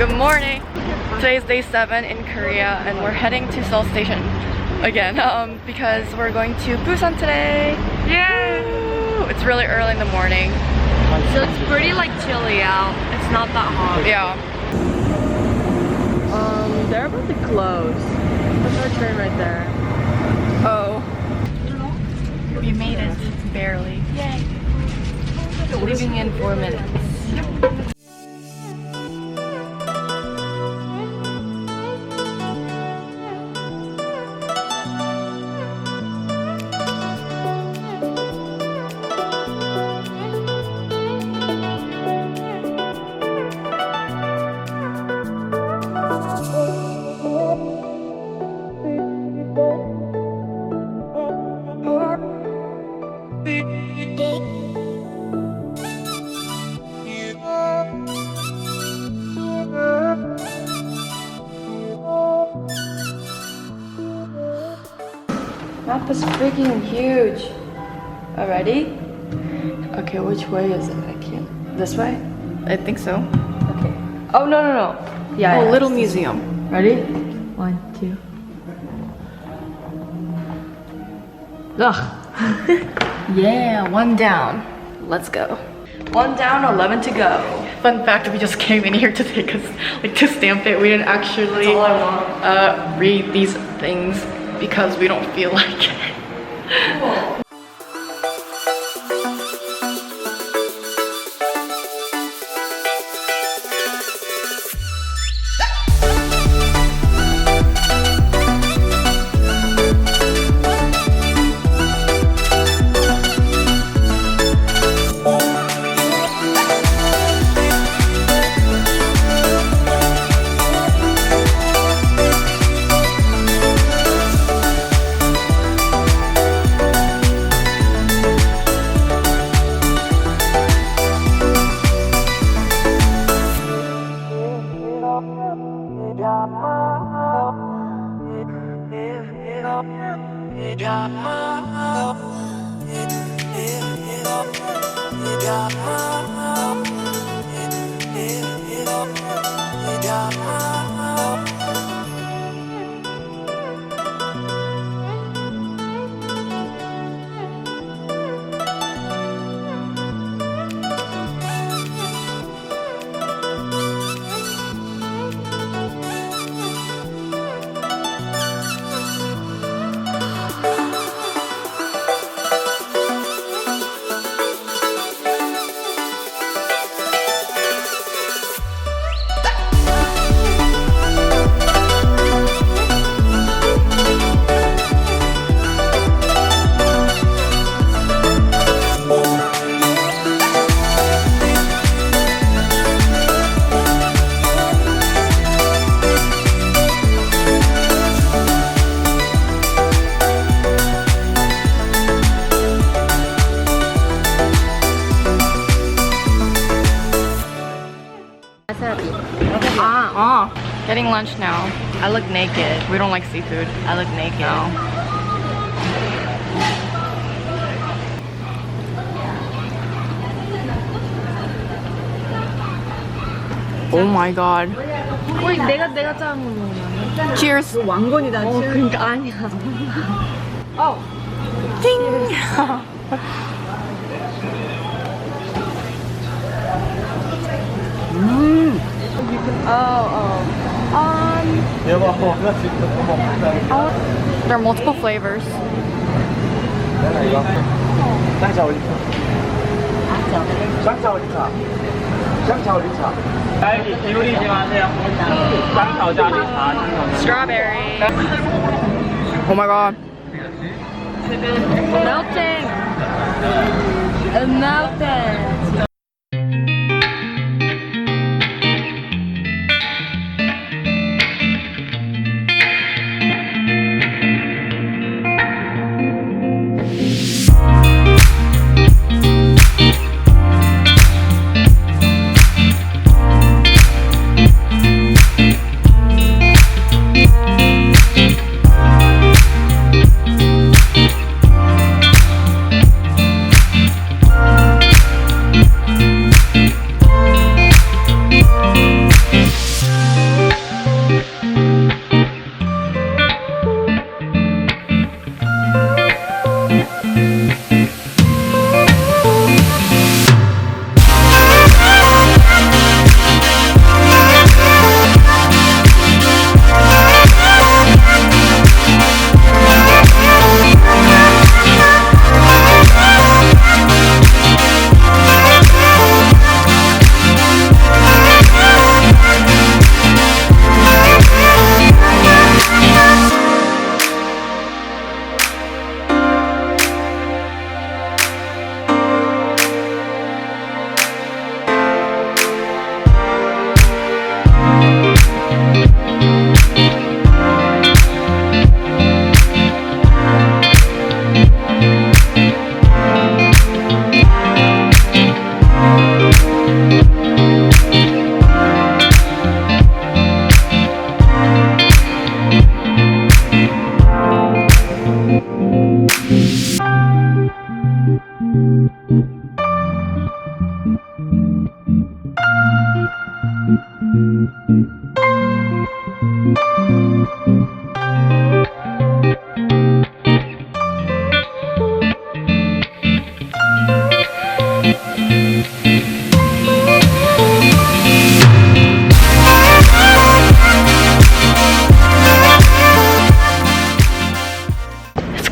Good morning. Today is day 7 in Korea and we're heading to Seoul Station again because we're going to Busan today. Yay! It's really early in the morning. So it's pretty like chilly out. It's not that hot. Yeah. They're about to close. There's our train right there. Oh. We made it. Barely. Yay. Leaving in 4 minutes. Map is freaking huge. Already? Okay, which way is it? I can't. This way? I think so. Okay. Oh no. Yeah. Oh, little museum. Ready? 1, 2. Ugh. Yeah, 1 down. Let's go. 1 down, 11 to go. Fun fact: we just came in here to take us, to stamp it. We didn't actually read these things because we don't feel like it. Cool. Getting lunch now. I look naked. We don't like seafood. I look naked. No. Oh my god. 거의 내가 짜는 거 먹으면. Cheers. 왕건이다. 그러니까 아니야. Oh. Ding. There are multiple flavors. Strawberry. Oh my god. Melting. Melting.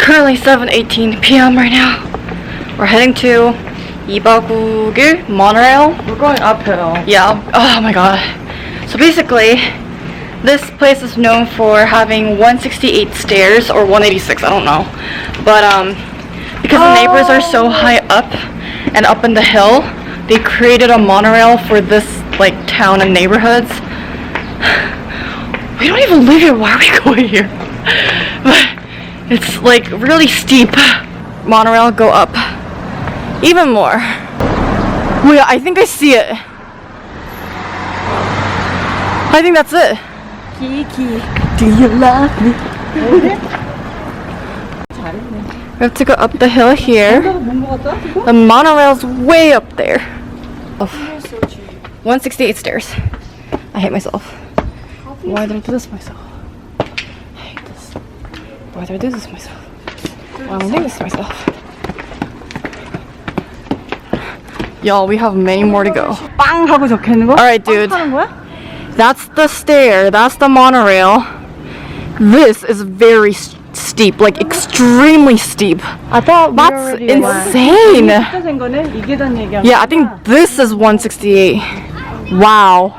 Currently 7:18 p.m. right now. We're heading to 이바구길 monorail. We're going uphill. Yeah. Oh my god. So basically, this place is known for having 168 stairs or 186. I don't know. But because the neighbors are so high up and up in the hill, they created a monorail for this like town and neighborhoods. We don't even live here. Why are we going here? But it's like really steep. Monorail, go up even more. Wait, I think I see it. I think that's it. Kiki, do you love me? We have to go up the hill here. The monorail's way up there. 168 stairs. I hate myself. Why did I do this to myself? I hate this. Why did I do this to myself? Why am I doing this to myself? Y'all, we have many more to go. 빵 하고 적혀있는 거? Alright, dude. 빵 하는 거야? That's the stair. That's the monorail. This is very steep, like extremely steep. I thought That's insane. 된 거는 이 계단 얘기한 Yeah, I think this is 168. Wow.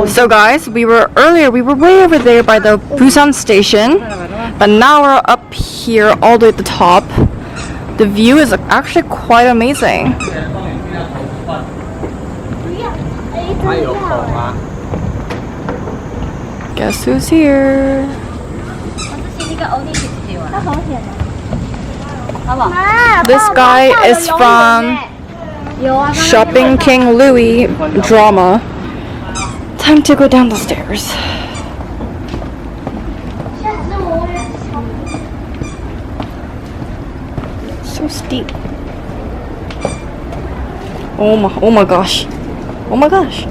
So guys, we were way over there by the Busan station, but now we're up here all the way at the top. The view is actually quite amazing. Guess who's here? This guy is from Shopping King Louis drama. Time to go down the stairs. So steep. Oh my gosh. Oh my gosh.